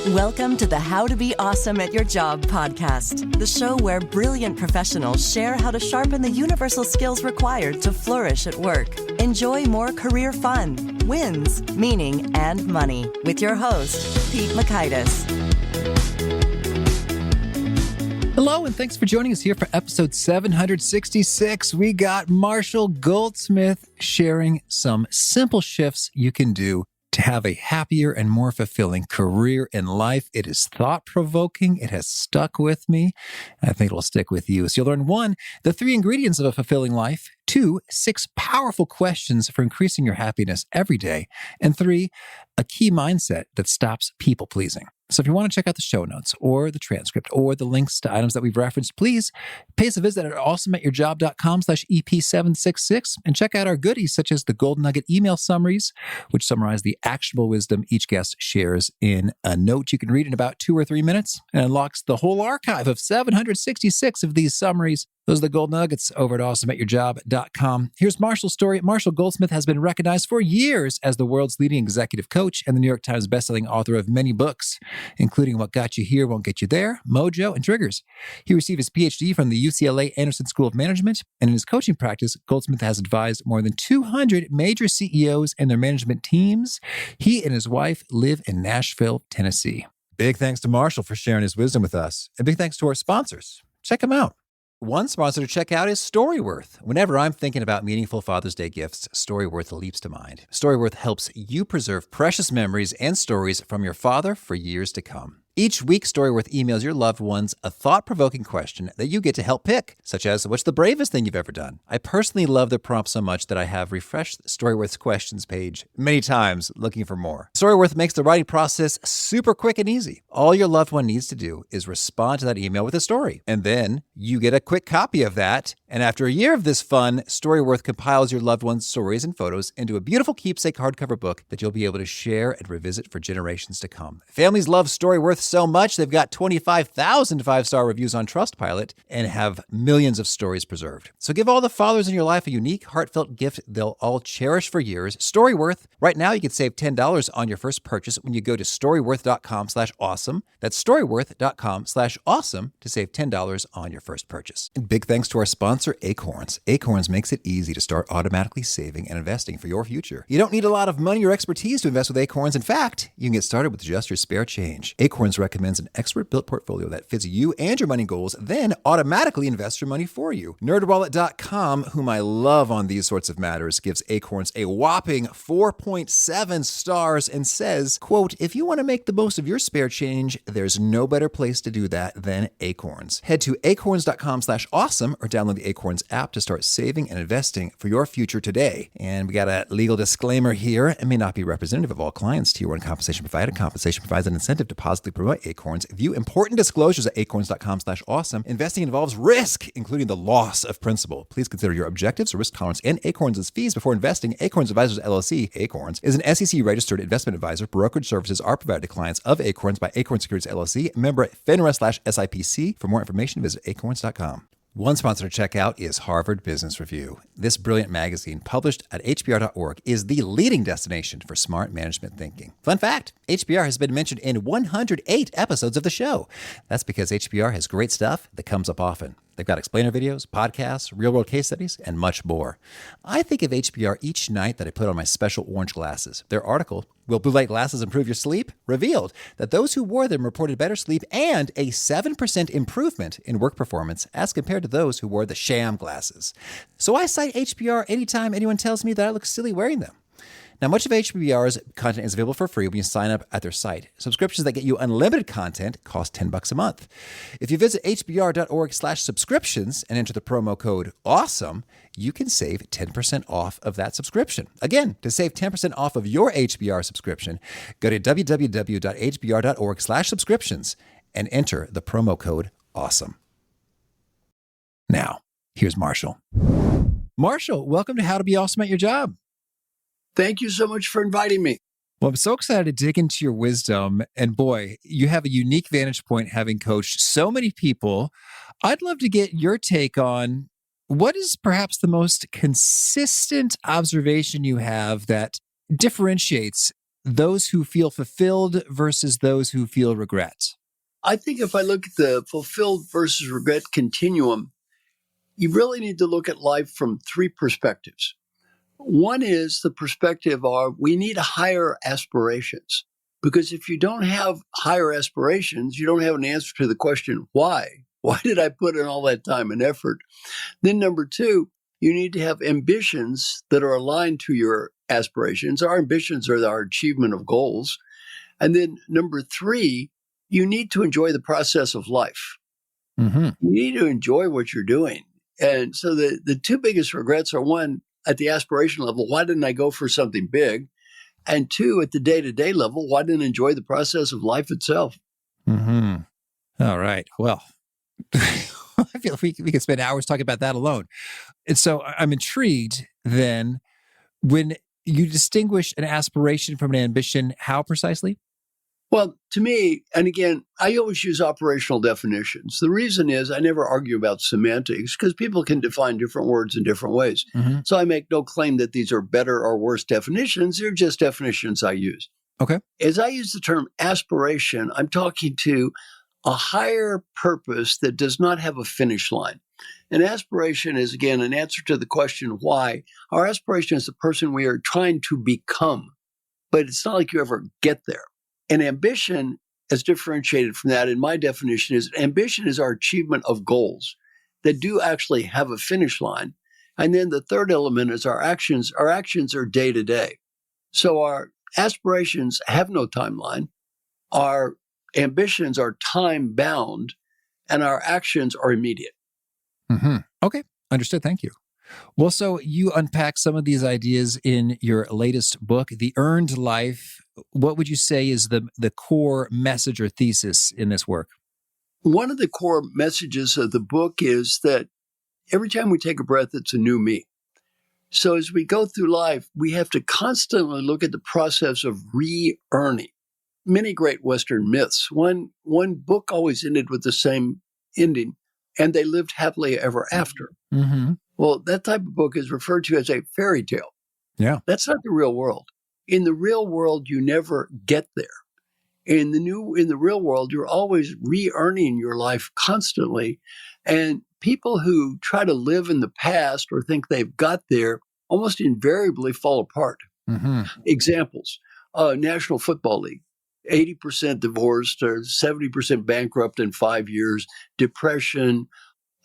Welcome to the How to Be Awesome at Your Job podcast, the show where brilliant professionals share how to sharpen the universal skills required to flourish at work. Enjoy more career fun, wins, meaning, and money with your host, Pete Makaitis. Hello, and thanks for joining us here for episode 766. We got Marshall Goldsmith sharing some simple shifts you can do to have a happier and more fulfilling career in life. It is thought-provoking. It has stuck with me. And I think it'll stick with you. So you'll learn 1, the 3 ingredients of a fulfilling life. 2, 6 powerful questions for increasing your happiness every day. And 3, a key mindset that stops people-pleasing. So if you want to check out the show notes or the transcript or the links to items that we've referenced, please pay us a visit at awesomeatyourjob.com/EP766 and check out our goodies such as the Gold Nugget email summaries, which summarize the actionable wisdom each guest shares in a note you can read in about 2 or 3 minutes and unlocks the whole archive of 766 of these summaries. Those are the gold nuggets over at awesomeatyourjob.com. Here's Marshall's story. Marshall Goldsmith has been recognized for years as the world's leading executive coach and the New York Times bestselling author of many books, including What Got You Here Won't Get You There, Mojo, and Triggers. He received his Ph.D. from the UCLA Anderson School of Management, and in his coaching practice, Goldsmith has advised more than 200 major CEOs and their management teams. He and his wife live in Nashville, Tennessee. Big thanks to Marshall for sharing his wisdom with us, and big thanks to our sponsors. Check them out. One sponsor to check out is Storyworth. Whenever I'm thinking about meaningful Father's Day gifts, Storyworth leaps to mind. Storyworth helps you preserve precious memories and stories from your father for years to come. Each week, Storyworth emails your loved ones a thought-provoking question that you get to help pick, such as, what's the bravest thing you've ever done? I personally love the prompt so much that I have refreshed Storyworth's questions page many times looking for more. Storyworth makes the writing process super quick and easy. All your loved one needs to do is respond to that email with a story, and then you get a quick copy of that. And after a year of this fun, Storyworth compiles your loved one's stories and photos into a beautiful keepsake hardcover book that you'll be able to share and revisit for generations to come. Families love Storyworth so much, they've got 25,000 5-star reviews on Trustpilot and have millions of stories preserved. So give all the fathers in your life a unique, heartfelt gift they'll all cherish for years. Storyworth. Right now, you can save $10 on your first purchase when you go to storyworth.com/awesome. That's storyworth.com/awesome to save $10 on your first purchase. And big thanks to our sponsor, Acorns. Acorns makes it easy to start automatically saving and investing for your future. You don't need a lot of money or expertise to invest with Acorns. In fact, you can get started with just your spare change. Acorns recommends an expert-built portfolio that fits you and your money goals, then automatically invests your money for you. NerdWallet.com, whom I love on these sorts of matters, gives Acorns a whopping 4.7 stars and says, quote, if you want to make the most of your spare change, there's no better place to do that than Acorns. Head to acorns.com/awesome or download the Acorns app to start saving and investing for your future today. And we got a legal disclaimer here. It may not be representative of all clients. Tier 1 compensation provided. Compensation provides an incentive to positively promote Acorns. View important disclosures at acorns.com/awesome. Investing involves risk, including the loss of principal. Please consider your objectives, risk tolerance, and Acorns' fees before investing. Acorns Advisors LLC, Acorns, is an SEC-registered investment advisor. Brokerage services are provided to clients of Acorns by Acorns Securities LLC, member FINRA/SIPC. For more information, visit acorns.com. One sponsor to check out is Harvard Business Review. This brilliant magazine, published at hbr.org, is the leading destination for smart management thinking. Fun fact, HBR has been mentioned in 108 episodes of the show. That's because HBR has great stuff that comes up often. They've got explainer videos, podcasts, real-world case studies, and much more. I think of HBR each night that I put on my special orange glasses. Their article, Will Blue Light Glasses Improve Your Sleep?, revealed that those who wore them reported better sleep and a 7% improvement in work performance as compared to those who wore the sham glasses. So I cite HBR anytime anyone tells me that I look silly wearing them. Now, much of HBR's content is available for free when you sign up at their site. Subscriptions that get you unlimited content cost $10 a month. If you visit hbr.org/subscriptions and enter the promo code AWESOME, you can save 10% off of that subscription. Again, to save 10% off of your HBR subscription, go to www.hbr.org/subscriptions and enter the promo code AWESOME. Now, here's Marshall. Marshall, welcome to How to Be Awesome at Your Job. Thank you so much for inviting me. Well, I'm so excited to dig into your wisdom. And boy, you have a unique vantage point having coached so many people. I'd love to get your take on what is perhaps the most consistent observation you have that differentiates those who feel fulfilled versus those who feel regret? I think if I look at the fulfilled versus regret continuum, you really need to look at life from three perspectives. One is the perspective of we need higher aspirations, because if you don't have higher aspirations, you don't have an answer to the question, why? Why did I put in all that time and effort? Then number two, you need to have ambitions that are aligned to your aspirations. Our ambitions are our achievement of goals. And then number three, you need to enjoy the process of life. Mm-hmm. You need to enjoy what you're doing. And so the two biggest regrets are, one, at the aspiration level, why didn't I go for something big? And two, at the day-to-day level, why didn't I enjoy the process of life itself? Mm-hmm. All right. Well, I feel like we could spend hours talking about that alone. And so I'm intrigued then, when you distinguish an aspiration from an ambition, how precisely? Well, to me, and again, I always use operational definitions. The reason is I never argue about semantics because people can define different words in different ways. Mm-hmm. So I make no claim that these are better or worse definitions. They're just definitions I use. Okay. As I use the term aspiration, I'm talking to a higher purpose that does not have a finish line. An aspiration is, again, an answer to the question why. Our aspiration is the person we are trying to become, but it's not like you ever get there. And ambition, as differentiated from that, in my definition, is ambition is our achievement of goals that do actually have a finish line. And then the third element is our actions. Our actions are day to day. So our aspirations have no timeline. Our ambitions are time bound, and our actions are immediate. Mm-hmm. Okay. Understood. Thank you. Well, so you unpack some of these ideas in your latest book, The Earned Life. What would you say is the core message or thesis in this work? One of the core messages of the book is that every time we take a breath, it's a new me. So as we go through life, we have to constantly look at the process of re-earning. Many great Western myths. One book always ended with the same ending, and they lived happily ever after. Mm-hmm. Well, that type of book is referred to as a fairy tale. Yeah. That's not the real world. In the real world, you never get there. In the real world, you're always re-earning your life constantly. And people who try to live in the past or think they've got there almost invariably fall apart. Mm-hmm. Examples, National Football League, 80% divorced or 70% bankrupt in 5 years, depression,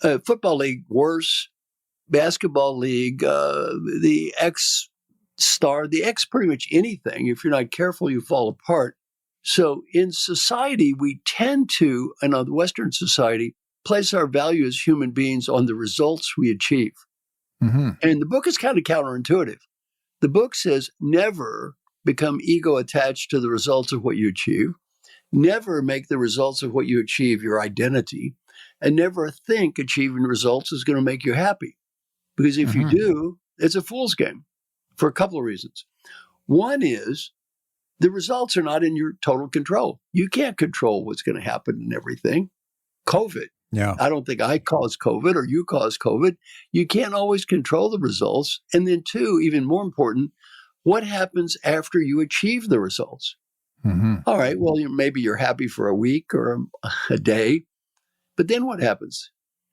Football League worse, Basketball League, the ex-star, the ex pretty much anything. If you're not careful, you fall apart. So in society, we tend to, and on the Western society, place our value as human beings on the results we achieve. Mm-hmm. And the book is kind of counterintuitive. The book says never become ego attached to the results of what you achieve, never make the results of what you achieve your identity, and never think achieving results is going to make you happy. Because if you do, it's a fool's game for a couple of reasons. One is the results are not in your total control. You can't control what's going to happen in everything. COVID. Yeah. I don't think I caused COVID or you caused COVID. You can't always control the results. And then two, even more important, what happens after you achieve the results? Mm-hmm. All right, well, maybe you're happy for a week or a day, but then what happens?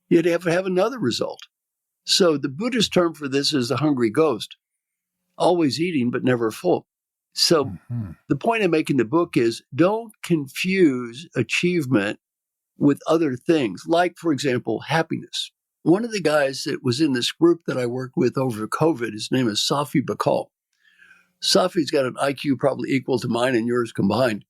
You'd have to have another result. So the Buddhist term for this is the hungry ghost, always eating but never full. So the point I make in the book is don't confuse achievement with other things, like, for example, happiness. One of the guys that was in this group that I worked with over COVID, his name is Safi Bakal. Safi's got an IQ probably equal to mine and yours combined.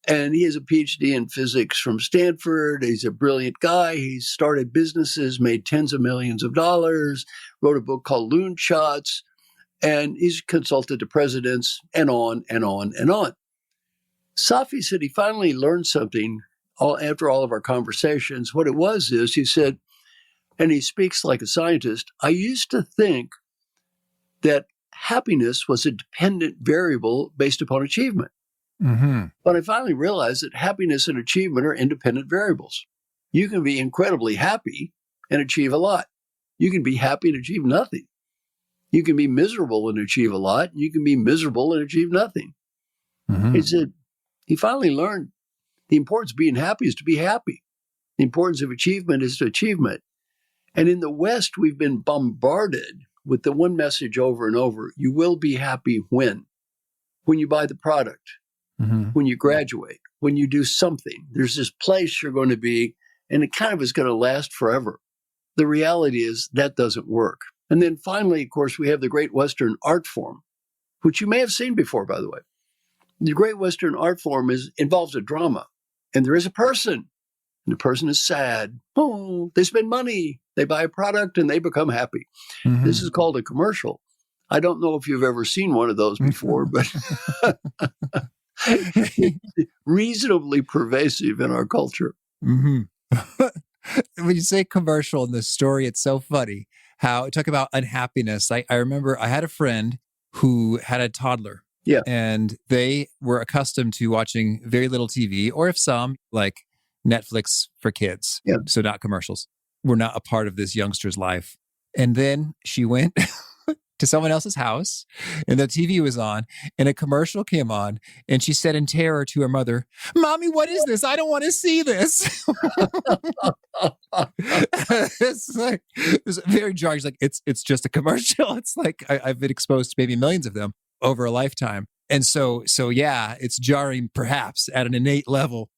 And he has a Ph.D. in physics from Stanford. He's a brilliant guy. He's started businesses, made tens of millions of dollars, wrote a book called Loon Shots, and he's consulted to presidents and on and on and on. Safi said he finally learned something after all of our conversations. What it was is, he said, and he speaks like a scientist, I used to think that happiness was a dependent variable based upon achievement. Mm-hmm. But I finally realized that happiness and achievement are independent variables. You can be incredibly happy and achieve a lot. You can be happy and achieve nothing. You can be miserable and achieve a lot. You can be miserable and achieve nothing. Mm-hmm. He said he finally learned the importance of being happy is to be happy. The importance of achievement is to achievement. And in the West, we've been bombarded with the one message over and over. You will be happy when you buy the product, Mm-hmm. when you graduate, when you do something. There's this place you're going to be, and it kind of is going to last forever. The reality is that doesn't work. And then finally, of course, we have the great Western art form, which you may have seen before, by the way. The great Western art form involves a drama, and there is a person, and the person is sad. Oh, they spend money, they buy a product, and they become happy. Mm-hmm. This is called a commercial. I don't know if you've ever seen one of those before, but it's reasonably pervasive in our culture. Mm-hmm. When you say commercial in this story, it's so funny how talk about unhappiness. I remember I had a friend who had a toddler. Yeah. And they were accustomed to watching very little TV, or if some, like Netflix for kids. Yeah. So not commercials. Were not a part of this youngster's life. And then she went to someone else's house and the TV was on and a commercial came on and she said in terror to her mother, "Mommy, what is this? I don't want to see this." It's like, it was very jarring. She's like, it's just a commercial. It's like, I've been exposed to maybe millions of them over a lifetime. And so yeah, it's jarring perhaps at an innate level.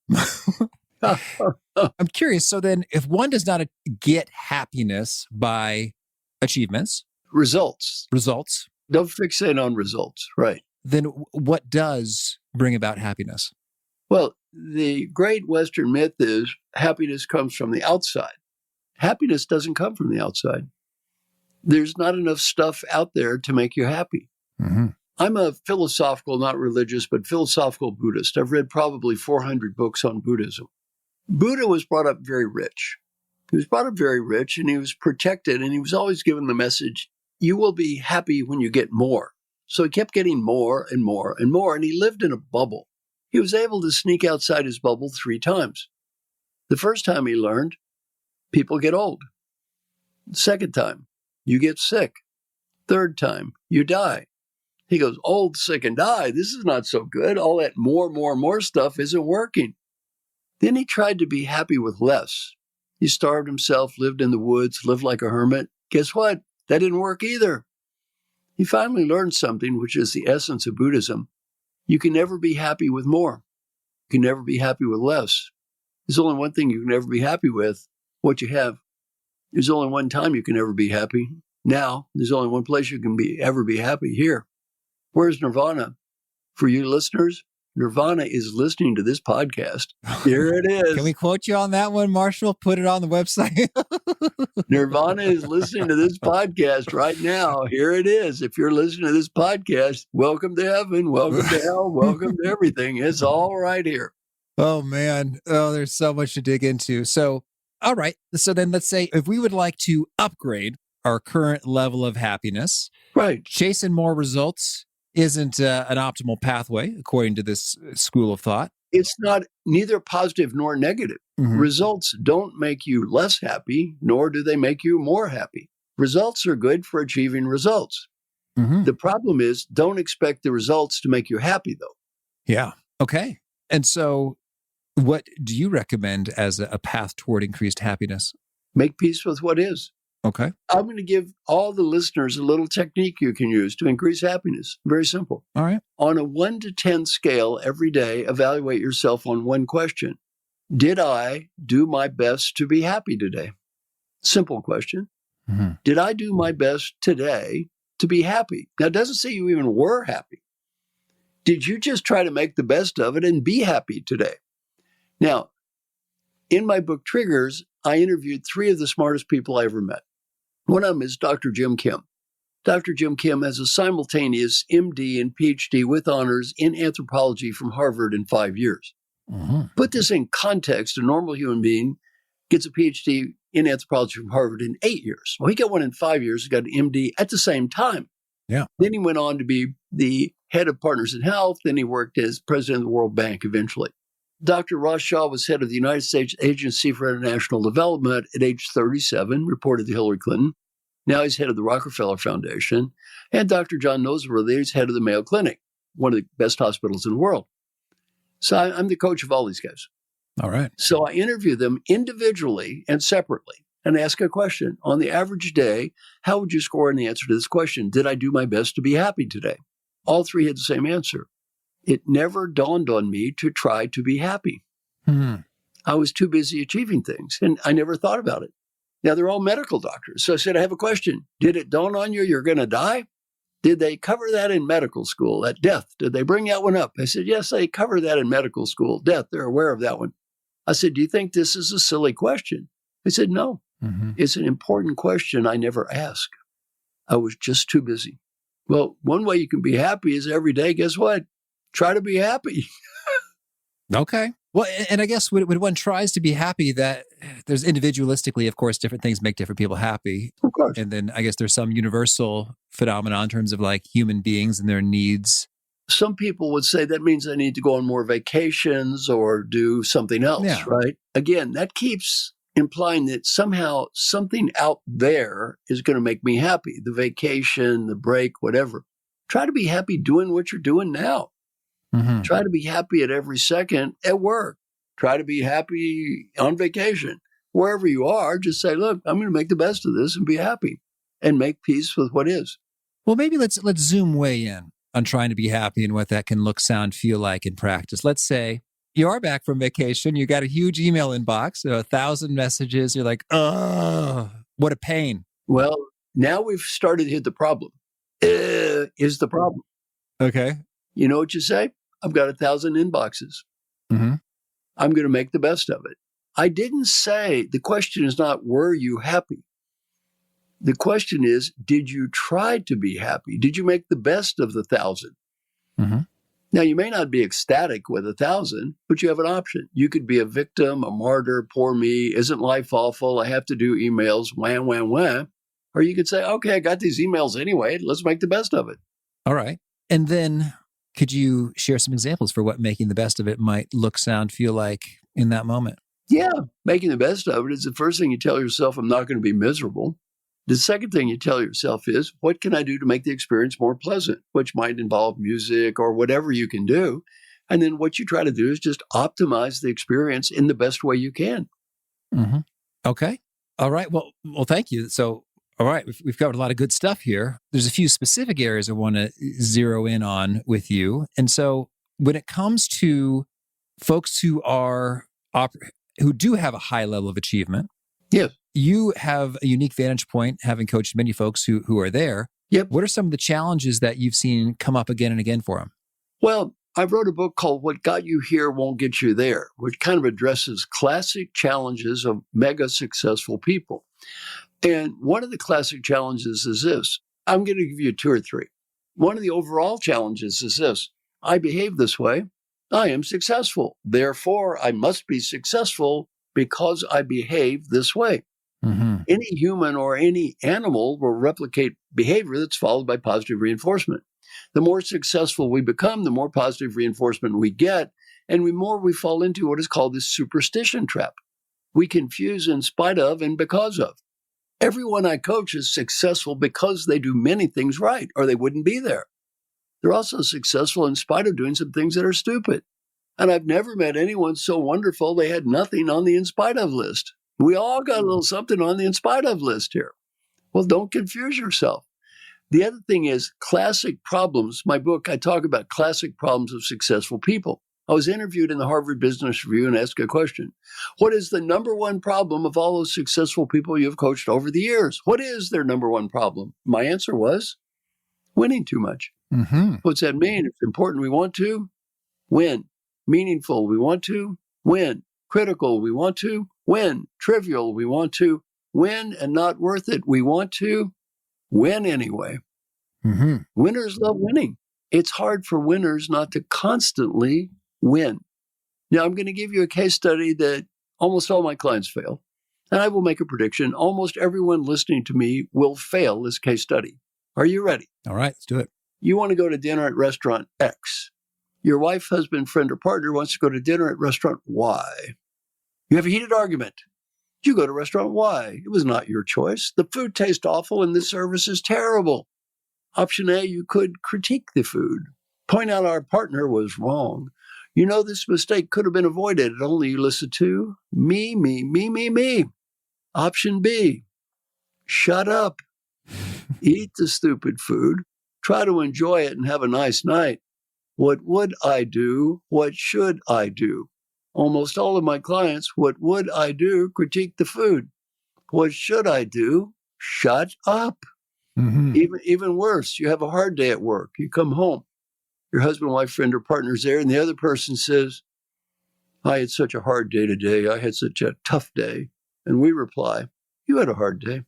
I'm curious. So then if one does not get happiness by achievements, Results. Don't fixate on results, right? then what does bring about happiness? Well, the great Western myth is happiness comes from the outside. Happiness doesn't come from the outside. There's not enough stuff out there to make you happy. Mm-hmm. I'm a philosophical, not religious, but philosophical Buddhist. I've read probably 400 books on Buddhism. Buddha was brought up very rich. He was brought up very rich and he was protected and he was always given the message, you will be happy when you get more. So he kept getting more and more and more, and he lived in a bubble. He was able to sneak outside his bubble 3 times. The first time he learned, people get old. The second time, you get sick. Third time, you die. He goes, old, sick, and die. This is not so good. All that more stuff isn't working. Then he tried to be happy with less. He starved himself, lived in the woods, lived like a hermit. Guess what? That didn't work either. He finally learned something, which is the essence of Buddhism. You can never be happy with more. You can never be happy with less. There's only one thing you can never be happy with, what you have. There's only one time you can ever be happy. Now, there's only one place you can ever be happy, here. Where's Nirvana? For you listeners, Nirvana is listening to this podcast. Here it is. Can we quote you on that one, Marshall? Put it on the website. Nirvana is listening to this podcast right now. Here it is. If you're listening to this podcast, welcome to heaven, welcome to hell, welcome to everything. It's all right here. Oh, man. Oh, there's so much to dig into. So, all right. So then let's say if we would like to upgrade our current level of happiness, right? Chasing more results isn't an optimal pathway, according to this school of thought. It's not neither positive nor negative. Mm-hmm. Results don't make you less happy, nor do they make you more happy. Results are good for achieving results. Mm-hmm. The problem is, don't expect the results to make you happy, though. Yeah. Okay. And so what do you recommend as a path toward increased happiness? Make peace with what is. Okay. I'm going to give all the listeners a little technique you can use to increase happiness. Very simple. All right. On a 1 to 10 scale every day, evaluate yourself on one question. Did I do my best to be happy today? Simple question. Mm-hmm. Did I do my best today to be happy? Now, it doesn't say you even were happy. Did you just try to make the best of it and be happy today? Now, in my book, Triggers, I interviewed 3 of the smartest people I ever met. One of them is Dr. Jim Kim. Dr. Jim Kim has a simultaneous MD and Ph.D. with honors in anthropology from Harvard in 5 years. Mm-hmm. Put this in context, a normal human being gets a Ph.D. in anthropology from Harvard in 8 years. Well, he got one in 5 years, he got an MD at the same time. Yeah. Then he went on to be the head of Partners in Health, then he worked as president of the World Bank eventually. Dr. Ross Shaw was head of the United States Agency for International Development at age 37, reported to Hillary Clinton. Now he's head of the Rockefeller Foundation. And Dr. John Noseworthy is head of the Mayo Clinic. one of the best hospitals in the world. So I'm the coach of all these guys. All right. So I interview them individually and separately and ask a question. On the average day, how would you score in the answer to this question? Did I do my best to be happy today? All three had the same answer. It never dawned on me to try to be happy. I was too busy achieving things, and I never thought about it. Now, they're all medical doctors. So I said, I have a question. Did it dawn on you you're going to die? Did they cover that in medical school, that death? Did they bring that one up? I said, yes, they cover that in medical school, death. They're aware of that one. I said, do you think this is a silly question? They said, no. It's an important question I never ask. I was just too busy. Well, one way you can be happy is every day, guess what? Try to be happy. Okay. Well, and I guess when one tries to be happy, that there's individualistically, of course, different things make different people happy. Of course. And then I guess there's some universal phenomenon in terms of like human beings and their needs. Some people would say that means I need to go on more vacations or do something else, right? Again, that keeps implying that somehow something out there is going to make me happy. The vacation, the break, whatever. Try to be happy doing what you're doing now. Try to be happy at every second at work. Try to be happy on vacation. Wherever you are, just say, look, I'm going to make the best of this and be happy and make peace with what is. Well, maybe let's zoom way in on trying to be happy and what that can look, sound, feel like in practice. Let's say you are back from vacation. You got a huge email inbox, 1,000 messages. You're like, oh, what a pain. Well, now we've started to hit the problem. Is the problem. Okay. You know what you say? I've got 1,000 inboxes. I'm going to make the best of it. I didn't say, the question is not, were you happy? The question is, did you try to be happy? Did you make the best of the 1,000? Now, you may not be ecstatic with 1,000, but you have an option. You could be a victim, a martyr, poor me, isn't life awful? I have to do emails, wham, wham, wham. Or you could say, okay, I got these emails anyway. Let's make the best of it. All right. And then could you share some examples for what making the best of it might look, sound, feel like in that moment? Yeah, making the best of it is the first thing you tell yourself, I'm not going to be miserable. The second thing you tell yourself is, what can I do to make the experience more pleasant, which might involve music or whatever you can do. And then what you try to do is just optimize the experience in the best way you can. Okay. All right. Well, thank you. So, all right, we've covered a lot of good stuff here. There's a few specific areas I want to zero in on with you. And so when it comes to folks who are who do have a high level of achievement, yes, you have a unique vantage point, having coached many folks who are there. Yep. What are some of the challenges that you've seen come up again and again for them? Well, I wrote a book called What Got You Here Won't Get You There, which kind of addresses classic challenges of mega successful people. And one of the classic challenges is this. I'm going to give you two or three. One of the overall challenges is this. I behave this way. I am successful. Therefore, I must be successful because I behave this way. Any human or any animal will replicate behavior that's followed by positive reinforcement. The more successful we become, the more positive reinforcement we get, and the more we fall into what is called this superstition trap. We confuse in spite of and because of. Everyone I coach is successful because they do many things right, or they wouldn't be there. They're also successful in spite of doing some things that are stupid. And I've never met anyone so wonderful they had nothing on the in spite of list. We all got a little something on the in spite of list here. Well, don't confuse yourself. The other thing is classic problems. My book, I talk about classic problems of successful people. I was interviewed in the Harvard Business Review and asked a question. What is the number one problem of all those successful people you've coached over the years? What is their number one problem? My answer was winning too much. What's that mean? It's important, we want to win. Meaningful, we want to win. Critical, we want to win. Trivial, we want to win. And not worth it, we want to win anyway. Winners love winning. It's hard for winners not to constantly win. Now, I'm going to give you a case study that almost all my clients fail. And I will make a prediction. Almost everyone listening to me will fail this case study. Are you ready? All right, let's do it. You want to go to dinner at restaurant X. Your wife, husband, friend, or partner wants to go to dinner at restaurant Y. You have a heated argument. You go to restaurant Y. It was not your choice. The food tastes awful and the service is terrible. Option A, you could critique the food. Point out our partner was wrong. You know, this mistake could have been avoided if only you listened to me. Option B, shut up. Eat the stupid food. Try to enjoy it and have a nice night. What would I do? What should I do? Almost all of my clients, what would I do? Critique the food. What should I do? Shut up. Mm-hmm. Even worse, you have a hard day at work. You come home. Your husband, wife, friend, or partner's there, and the other person says, I had such a hard day today. I had such a tough day. And we reply, you had a hard day.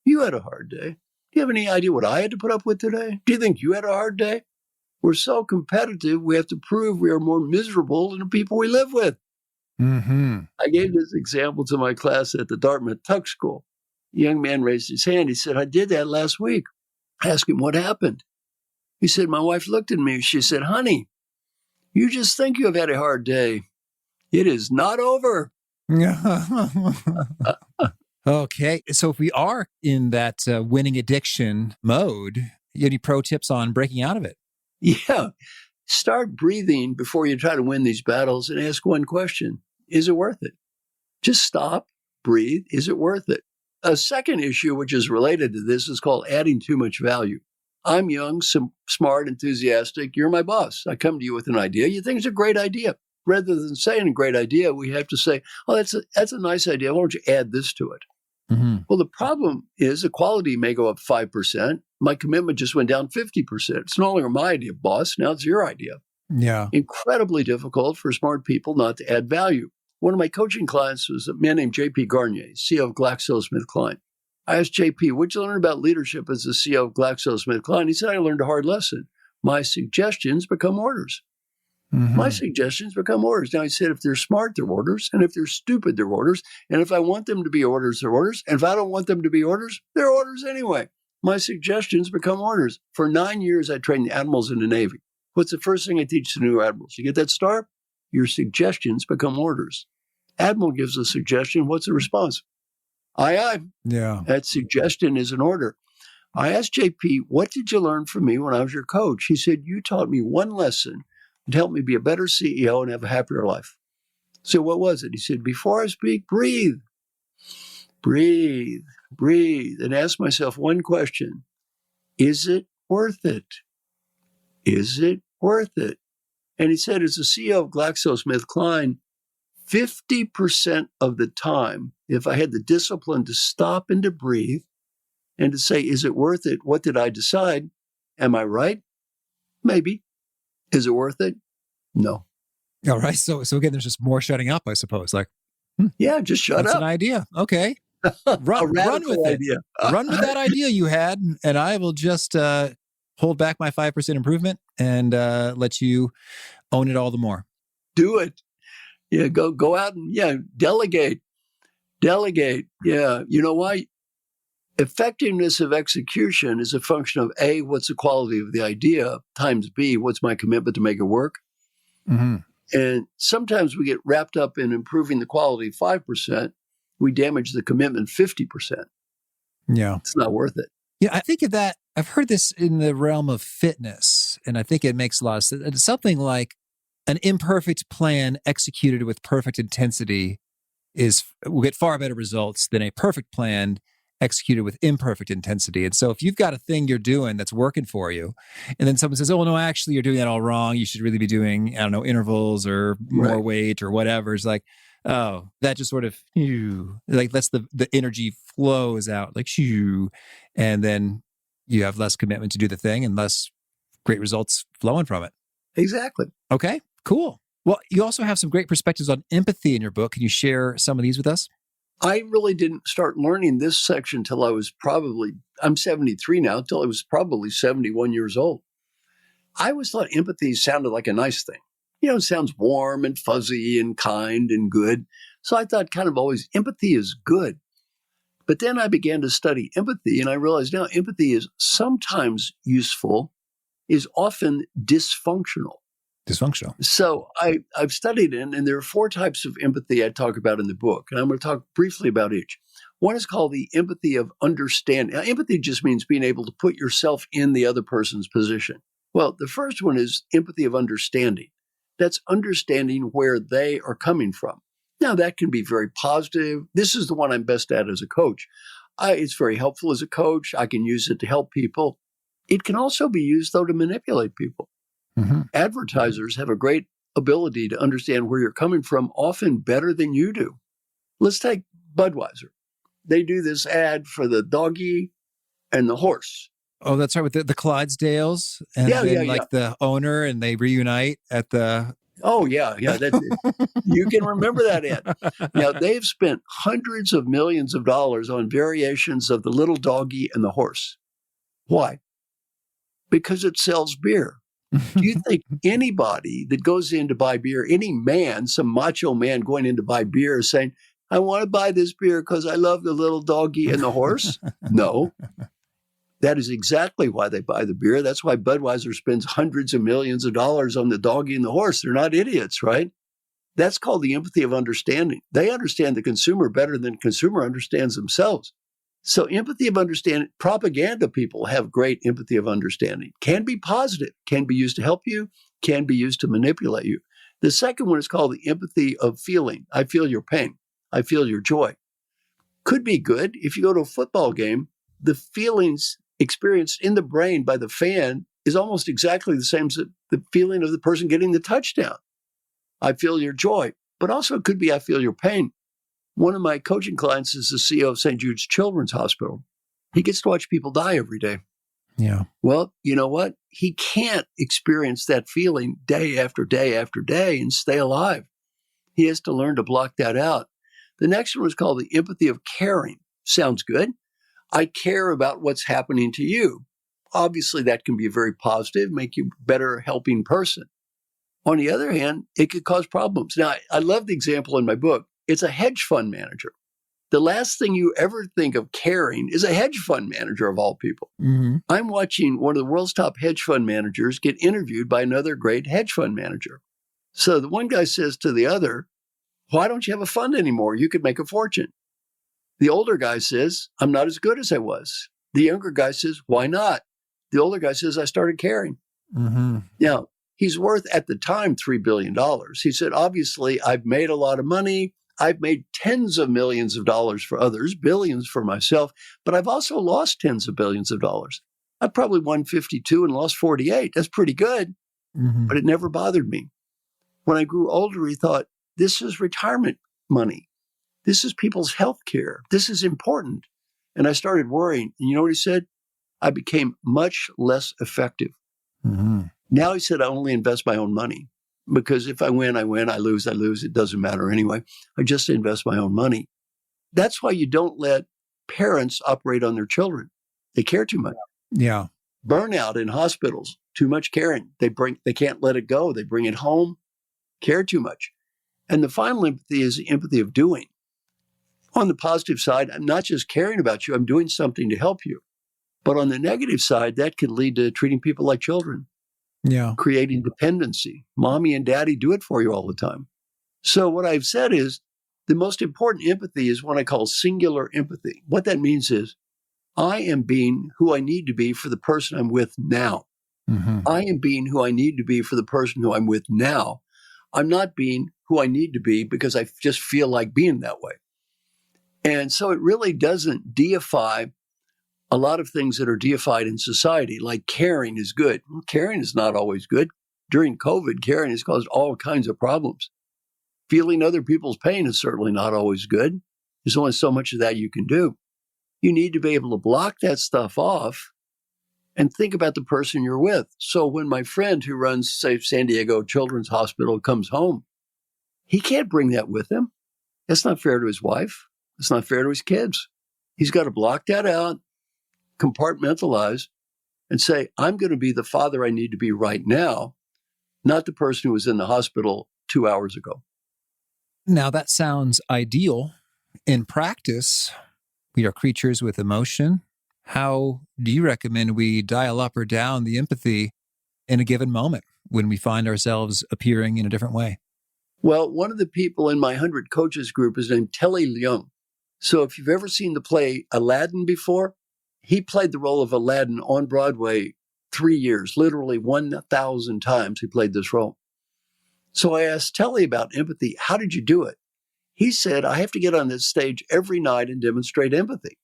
You had a hard day. Do you have any idea what I had to put up with today? Do you think you had a hard day? We're so competitive, we have to prove we are more miserable than the people we live with. Mm-hmm. I gave this example to my class at the Dartmouth Tuck School. A young man raised his hand. He said, I did that last week. I asked him what happened. He said, my wife looked at me. She said, honey, you just think you have had a hard day. It is not over. Okay. So if we are in that winning addiction mode, you have any pro tips on breaking out of it? Yeah. Start breathing before you try to win these battles and ask one question. Is it worth it? Just stop, breathe. Is it worth it? A second issue, which is related to this, is called adding too much value. I'm young, smart, enthusiastic. You're my boss. I come to you with an idea. You think it's a great idea. Rather than saying a great idea, we have to say, oh, that's a nice idea. Why don't you add this to it? Mm-hmm. Well, the problem is the quality may go up 5%. My commitment just went down 50%. It's no longer my idea, boss. Now it's your idea. Yeah. Incredibly difficult for smart people not to add value. One of my coaching clients was a man named J.P. Garnier, CEO of GlaxoSmithKline. I asked J.P., what'd you learn about leadership as the CEO of GlaxoSmithKline? He said, I learned a hard lesson. My suggestions become orders. Mm-hmm. My suggestions become orders. Now, he said, if they're smart, they're orders. And if they're stupid, they're orders. And if I want them to be orders, they're orders. And if I don't want them to be orders, they're orders anyway. My suggestions become orders. For 9 years, I trained the admirals in the Navy. What's the first thing I teach the new admirals? You get that star? Your suggestions become orders. Admiral gives a suggestion. What's the response? Aye, aye. Yeah. That suggestion is an order. I asked JP, what did you learn from me when I was your coach? He said, you taught me one lesson to help me be a better CEO and have a happier life. So what was it? He said, before I speak, breathe, and ask myself one question. Is it worth it? Is it worth it? And he said, as the CEO of GlaxoSmithKline, 50% of the time, if I had the discipline to stop and to breathe and to say, is it worth it? What did I decide? Am I right? Maybe. Is it worth it? No. All right. So again, there's just more shutting up, I suppose. Like, yeah, just shut that's up. an idea. Okay. Run with idea. it. Run with that idea you had, and I will just hold back my 5% improvement and let you own it all the more. Do it. Yeah, go out and delegate. Yeah. You know why? Effectiveness of execution is a function of A, what's the quality of the idea, times B, what's my commitment to make it work? Mm-hmm. And sometimes we get wrapped up in improving the quality 5%. We damage the commitment 50%. Yeah. It's not worth it. Yeah, I think of that. I've heard this in the realm of fitness, and I think it makes a lot of sense. It's something like an imperfect plan executed with perfect intensity will get far better results than a perfect plan executed with imperfect intensity. And so if you've got a thing you're doing that's working for you, and then someone says, oh, no, actually, you're doing that all wrong. You should really be doing, I don't know, intervals or more weight or whatever. It's like, oh, that just sort of, like lets the energy flows out, like, and then you have less commitment to do the thing and less great results flowing from it. Exactly. Okay, cool. Well, you also have some great perspectives on empathy in your book. Can you share some of these with us? I really didn't start learning this section till I was I'm 73 now, till I was probably 71 years old. I always thought empathy sounded like a nice thing. It sounds warm and fuzzy and kind and good. So I thought kind of always empathy is good. But then I began to study empathy, and I realized now empathy is sometimes useful, is often dysfunctional. So I've studied it, and there are 4 types of empathy I talk about in the book, and I'm going to talk briefly about each. One is called the empathy of understanding. Now, empathy just means being able to put yourself in the other person's position. Well, the first one is empathy of understanding. That's understanding where they are coming from. Now, that can be very positive. This is the one I'm best at as a coach. It's very helpful as a coach. I can use it to help people. It can also be used, though, to manipulate people. Mm-hmm. Advertisers have a great ability to understand where you're coming from, often better than you do. Let's take Budweiser. They do this ad for the doggy and the horse. Oh, that's right, with the Clydesdales and the owner, and they reunite at the... Oh, yeah. You can remember that ad. Now, they've spent hundreds of millions of dollars on variations of the little doggy and the horse. Why? Because it sells beer. Do you think anybody that goes in to buy beer, any man, some macho man going in to buy beer is saying, I want to buy this beer because I love the little doggy and the horse? No. That is exactly why they buy the beer. That's why Budweiser spends hundreds of millions of dollars on the doggy and the horse. They're not idiots, right? That's called the empathy of understanding. They understand the consumer better than consumer understands themselves. So empathy of understanding, propaganda people have great empathy of understanding. Can be positive, can be used to help you, can be used to manipulate you. The second one is called the empathy of feeling. I feel your pain. I feel your joy. Could be good. If you go to a football game, the feelings experienced in the brain by the fan is almost exactly the same as the feeling of the person getting the touchdown. I feel your joy, but also it could be I feel your pain. One of my coaching clients is the CEO of St. Jude's Children's Hospital. He gets to watch people die every day. Yeah. Well, you know what? He can't experience that feeling day after day after day and stay alive. He has to learn to block that out. The next one is called the empathy of caring. Sounds good. I care about what's happening to you. Obviously, that can be very positive, make you a better helping person. On the other hand, it could cause problems. Now, I love the example in my book. It's a hedge fund manager. The last thing you ever think of caring is a hedge fund manager of all people. Mm-hmm. I'm watching one of the world's top hedge fund managers get interviewed by another great hedge fund manager. So the one guy says to the other, why don't you have a fund anymore? You could make a fortune. The older guy says, I'm not as good as I was. The younger guy says, why not? The older guy says, I started caring. Mm-hmm. Now, he's worth at the time $3 billion. He said, obviously, I've made a lot of money. I've made tens of millions of dollars for others, billions for myself, but I've also lost tens of billions of dollars. I've probably won 52 and lost 48. That's pretty good, but it never bothered me. When I grew older, he thought, this is retirement money. This is people's health care. This is important. And I started worrying. And you know what he said? I became much less effective. Mm-hmm. Now he said, I only invest my own money because if I win, I win. I lose, I lose. It doesn't matter anyway. I just invest my own money. That's why you don't let parents operate on their children. They care too much. Yeah. Burnout in hospitals, too much caring. They can't let it go. They bring it home, care too much. And the final empathy is the empathy of doing. On the positive side, I'm not just caring about you, I'm doing something to help you. But on the negative side, that can lead to treating people like children. Yeah. Creating dependency. Mommy and daddy do it for you all the time. So what I've said is the most important empathy is what I call singular empathy. What that means is I am being who I need to be for the person I'm with now. Mm-hmm. I am being who I need to be for the person who I'm with now. I'm not being who I need to be because I just feel like being that way. And so it really doesn't deify a lot of things that are deified in society, like caring is good. Well, caring is not always good. During COVID, caring has caused all kinds of problems. Feeling other people's pain is certainly not always good. There's only so much of that you can do. You need to be able to block that stuff off and think about the person you're with. So when my friend who runs, say, San Diego Children's Hospital comes home, he can't bring that with him. That's not fair to his wife. It's not fair to his kids. He's got to block that out, compartmentalize, and say, I'm going to be the father I need to be right now, not the person who was in the hospital 2 hours ago. Now, that sounds ideal. In practice, we are creatures with emotion. How do you recommend we dial up or down the empathy in a given moment when we find ourselves appearing in a different way? Well, one of the people in my 100 Coaches group is named Telly Leung. So if you've ever seen the play Aladdin before, he played the role of Aladdin on Broadway 3 years, literally 1,000 times he played this role. So I asked Telly about empathy. How did you do it? He said, I have to get on this stage every night and demonstrate empathy.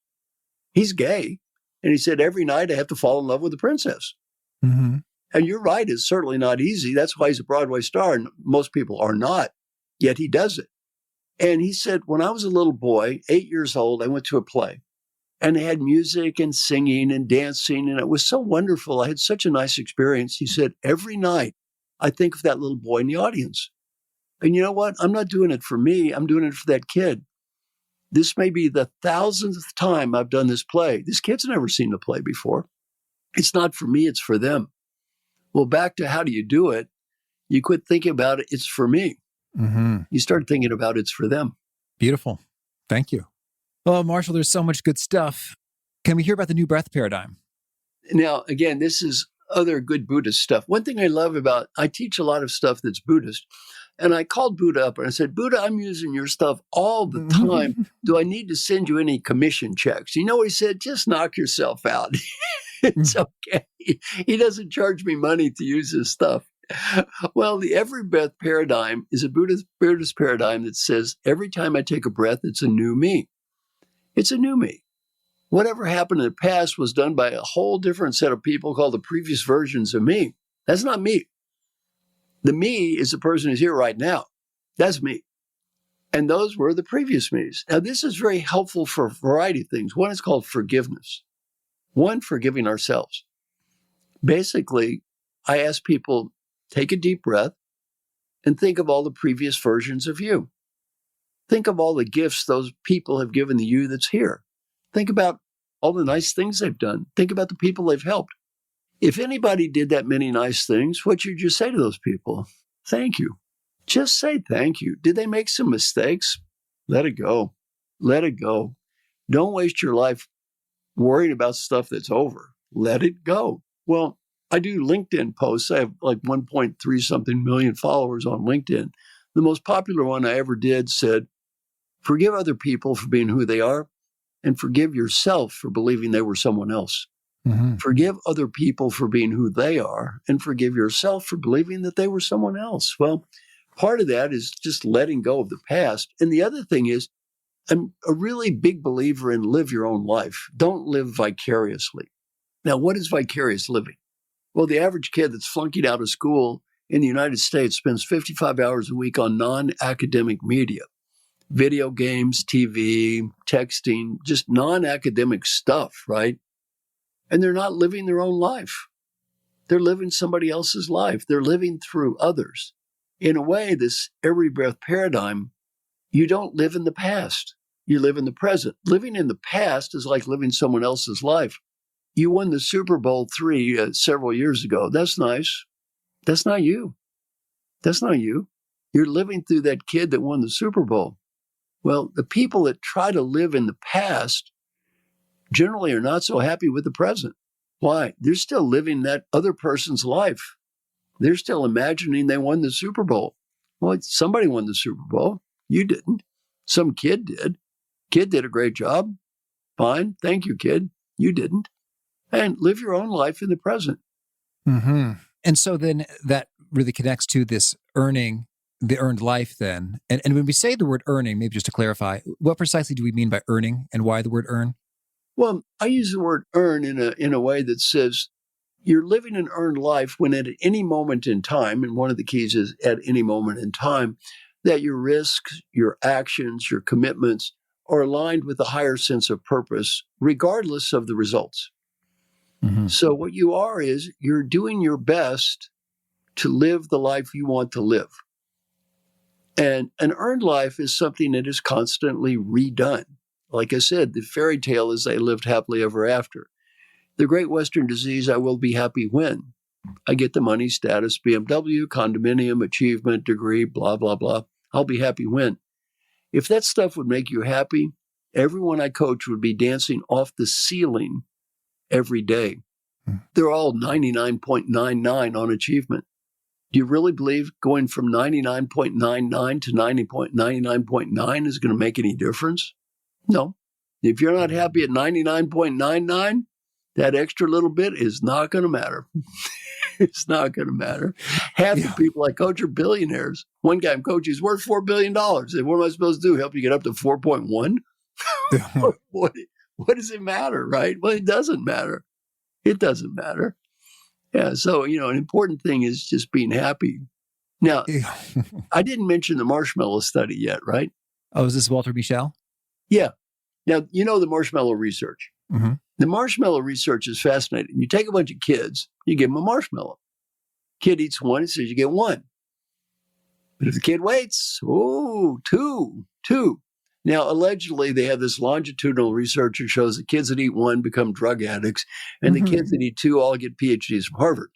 He's gay. And he said, every night I have to fall in love with a princess. Mm-hmm. And you're right, it's certainly not easy. That's why he's a Broadway star, and most people are not, yet he does it. And he said, when I was a little boy, 8 years old, I went to a play. And they had music and singing and dancing, and it was so wonderful. I had such a nice experience. He said, every night I think of that little boy in the audience. And you know what? I'm not doing it for me. I'm doing it for that kid. This may be the 1,000th time I've done this play. This kid's never seen the play before. It's not for me, it's for them. Well, back to how do you do it? You quit thinking about it, it's for me. Mm-hmm. You start thinking about it's for them. Beautiful. Thank you. Well, Marshall, there's so much good stuff. Can we hear about the new breath paradigm? Now, again, this is other good Buddhist stuff. One thing I love about, I teach a lot of stuff that's Buddhist. And I called Buddha up and I said, Buddha, I'm using your stuff all the time. Do I need to send you any commission checks? You know what he said? Just knock yourself out. It's okay. He doesn't charge me money to use his stuff. Well, the every breath paradigm is a Buddhist paradigm that says every time I take a breath, it's a new me. It's a new me. Whatever happened in the past was done by a whole different set of people called the previous versions of me. That's not me. The me is the person who's here right now. That's me. And those were the previous me's. Now, this is very helpful for a variety of things. One is called forgiveness. One, forgiving ourselves. Basically, I ask people, take a deep breath and think of all the previous versions of you. Think of all the gifts those people have given the you that's here. Think about all the nice things they've done. Think about the people they've helped. If anybody did that many nice things, what should you say to those people? Thank you. Just say thank you. Did they make some mistakes? Let it go. Let it go. Don't waste your life worrying about stuff that's over. Let it go. Well, I do LinkedIn posts. I have like 1.3 something million followers on LinkedIn. The most popular one I ever did said, forgive other people for being who they are and forgive yourself for believing they were someone else. Mm-hmm. Forgive other people for being who they are and forgive yourself for believing that they were someone else. Well, part of that is just letting go of the past. And the other thing is, I'm a really big believer in live your own life. Don't live vicariously. Now, what is vicarious living? Well, the average kid that's flunking out of school in the United States spends 55 hours a week on non-academic media, video games, TV, texting, just non-academic stuff, right? And they're not living their own life. They're living somebody else's life. They're living through others. In a way, this every breath paradigm, you don't live in the past. You live in the present. Living in the past is like living someone else's life. You won the Super Bowl III several years ago. That's nice. That's not you. That's not you. You're living through that kid that won the Super Bowl. Well, the people that try to live in the past generally are not so happy with the present. Why? They're still living that other person's life. They're still imagining they won the Super Bowl. Well, somebody won the Super Bowl. You didn't. Some kid did. Kid did a great job. Fine. Thank you, kid. You didn't. And live your own life in the present. Mm-hmm. And so then that really connects to this earning, the earned life then. And when we say the word earning, maybe just to clarify, what precisely do we mean by earning and why the word earn? Well, I use the word earn in a way that says you're living an earned life when at any moment in time, and one of the keys is at any moment in time, that your risks, your actions, your commitments are aligned with a higher sense of purpose, regardless of the results. Mm-hmm. So what you are is you're doing your best to live the life you want to live. And an earned life is something that is constantly redone. Like I said, the fairy tale is they lived happily ever after. The great Western disease, I will be happy when I get the money, status, BMW, condominium, achievement, degree, blah, blah, blah. I'll be happy when. If that stuff would make you happy, everyone I coach would be dancing off the ceiling every day. They're all 99.99 on achievement. Do you really believe going from 99.99 to 99.99 is going to make any difference? No. If you're not happy at 99.99, That extra little bit is not going to matter. It's not going to matter. Half the people I coach are billionaires. One guy I'm coaching is worth $4 billion. And what am I supposed to do? Help you get up to 4.1? What does it matter, right? Well, it doesn't matter. It doesn't matter. Yeah. So, an important thing is just being happy. Now, I didn't mention the marshmallow study yet, right? Oh, is this Walter Mischel? Yeah. Now, the marshmallow research. Mm-hmm. The marshmallow research is fascinating. You take a bunch of kids, you give them a marshmallow. Kid eats one, it says you get one. But if the kid waits, two. Now, allegedly, they have this longitudinal research that shows the kids that eat one become drug addicts, and the kids that eat two all get PhDs from Harvard.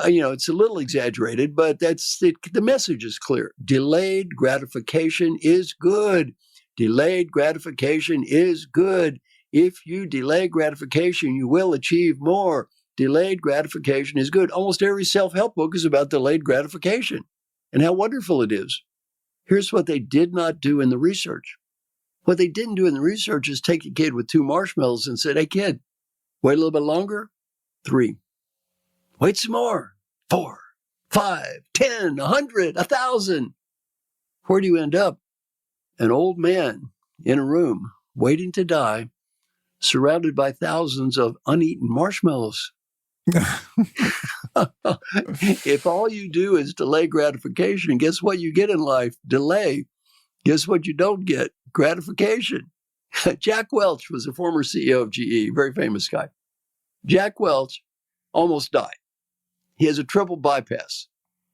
It's a little exaggerated, but that's it. The message is clear. Delayed gratification is good. Delayed gratification is good. If you delay gratification, you will achieve more. Delayed gratification is good. Almost every self-help book is about delayed gratification and how wonderful it is. Here's what they did not do in the research. What they didn't do in the research is take a kid with 2 marshmallows and said, hey, kid, wait a little bit longer. 3. Wait some more. 4, 5, 10, 100, 1,000. Where do you end up? An old man in a room waiting to die, surrounded by thousands of uneaten marshmallows. If all you do is delay gratification, guess what you get in life? Delay. Guess what you don't get? Gratification. Jack Welch was a former CEO of GE, very famous guy. Jack Welch almost died. He has a triple bypass.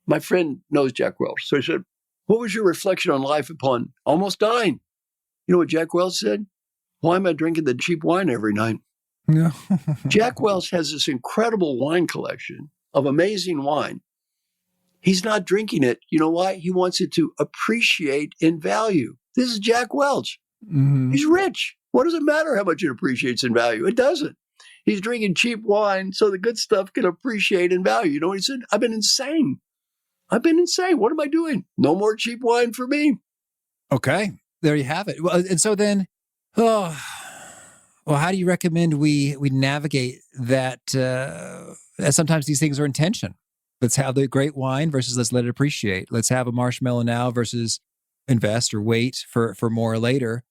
My friend knows Jack Welch. So he said, what was your reflection on life upon almost dying? You know what Jack Welch said? Why am I drinking the cheap wine every night? No. Jack Welch has this incredible wine collection of amazing wine. He's not drinking it. You know why? He wants it to appreciate in value. This is Jack Welch. Mm-hmm. He's rich. What does it matter how much it appreciates in value? It doesn't. He's drinking cheap wine so the good stuff can appreciate in value. You know what he said? I've been insane. What am I doing? No more cheap wine for me. Okay. There you have it. Well, and so then, how do you recommend we navigate that? As sometimes these things are in tension. Let's have the great wine versus let's let it appreciate. Let's have a marshmallow now versus invest or wait for more later.